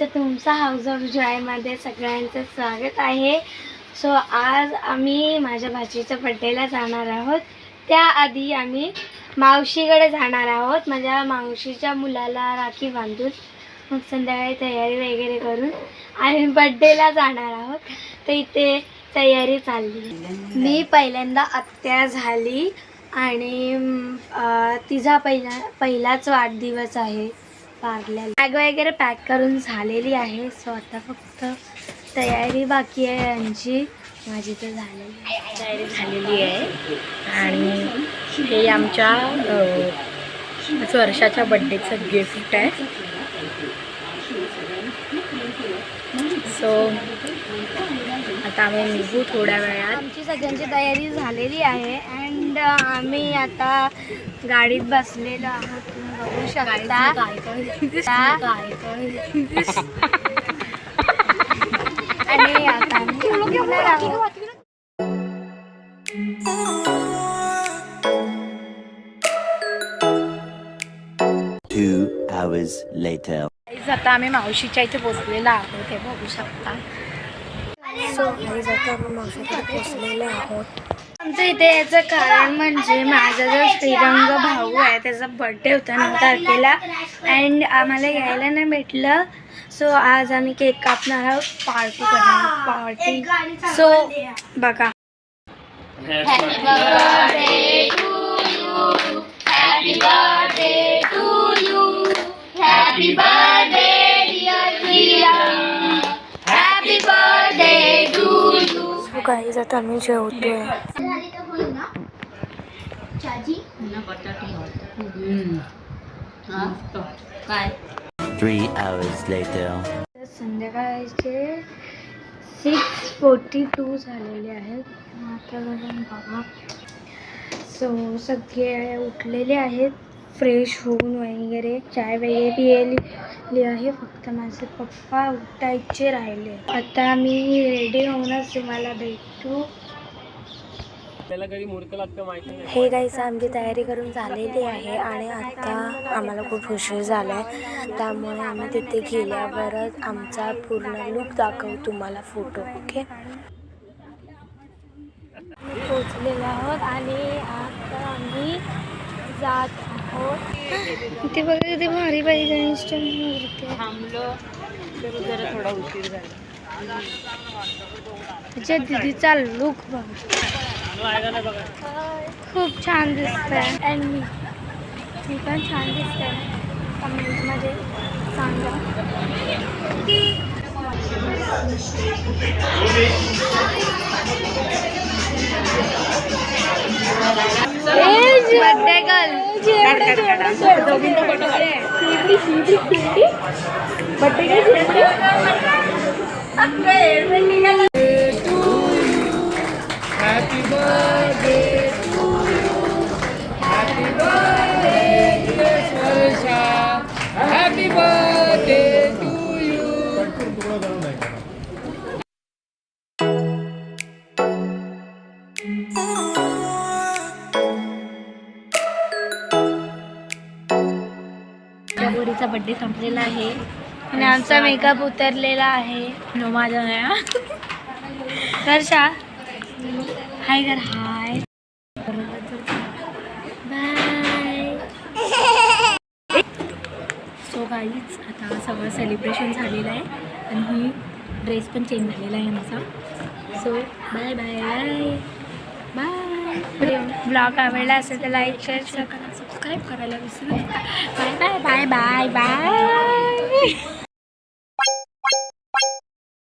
तर तुमचा house of जॉयमध्ये सगळ्यांचं स्वागत आहे. सो आज आम्ही माझ्या भाचीच्या बड्डेला जाणार आहोत. त्याआधी आम्ही मावशीकडे जाणार आहोत. माझ्या मावशीच्या मुलाला राखी बांधून मग संध्याकाळी तयारी वगैरे करून आम्ही बड्डेला जाणार आहोत. तर इथे तयारी चालली. मी पहिल्यांदा आत्या झाली आणि तिचा पहिलाच वाढदिवस आहे. बॅग वगैरे पॅक करून झालेली आहे. सो आता फक्त तयारी बाकी आहे यांची. माझी तर तयारी झालेली आहे आणि हे आमच्या वर्षाच्या बड्डेचं गिफ्ट आहे. सो आता आम्ही निघू थोड्या वेळात. आमची सगळ्यांची तयारी झालेली आहे अँड आम्ही आता गाडीत बसलेलो आहोत. तुम्ही बघू शकता. आणि आता आता आम्ही मावशीच्या इथे पोचलेलो आहोत. हे बघू शकता. सो आता आम्ही मावशीकडे पोचलेले आहोत. आमचं इथे याचं कारण म्हणजे माझा जो श्रीरंग भाऊ आहे त्याचा बर्थडे होता 9 तारखेला अँड आम्हाला यायला नाही भेटलं. सो आज आम्ही केक कापणार आहोत. पार्टी करणार पार्टी. सो बघा. Happy birthday to you. Happy birthday to you. Happy birthday dear Shrirang. Happy birthday to you. So guys आता आम्ही जेवतोय. संध्याकाळचे 6:42 झालेले आहेत. आता बघा. सो सगळे उठलेले आहेत फ्रेश होऊन वगैरे. चाय वगैरे पिलेली आहे. फक्त माझे पप्पा उठायचे राहिले. आता मी रेडी होऊनच तुम्हाला भेटू. हे गाईस आमची तयारी करून झालेली आहे आणि आता आम्हाला खूप उशीर झाला आहे. त्यामुळे आम्ही तिथे गेल्यावरच आमचा पूर्ण लुक दाखवू तुम्हाला फोटो. ओके. पोचलेलो आहोत आणि आता आम्ही जात आहोत. ते बघा किती भारी भारी गणेशच्या मूर्ती थांबलो. जरा थोडा उशीर झाला. त्याच्या दीदीचा लुक बघा. खूप छान दिसतंय अँड मी पण छान दिसते. कमेंटमध्ये सांगा. Birthday girl Happy birthday to you. Happy birthday dear Swarsha. Happy birthday to you. Boricha birthday संपलेला आहे आणि आमचा मेकअप उतरलेला आहे. नो माझा नाही. वर्षा हाय कर. Hi bye. सो गाईज आता सगळं सेलिब्रेशन झालेलं आहे आणि ही ड्रेस पण चेंज झालेला आहे माझा. So bye bye bye bye. Blog आवडला असेल तर लाईक शेअर सबस्क्राईब करायला विसरू नका. Bye bye bye bye bye.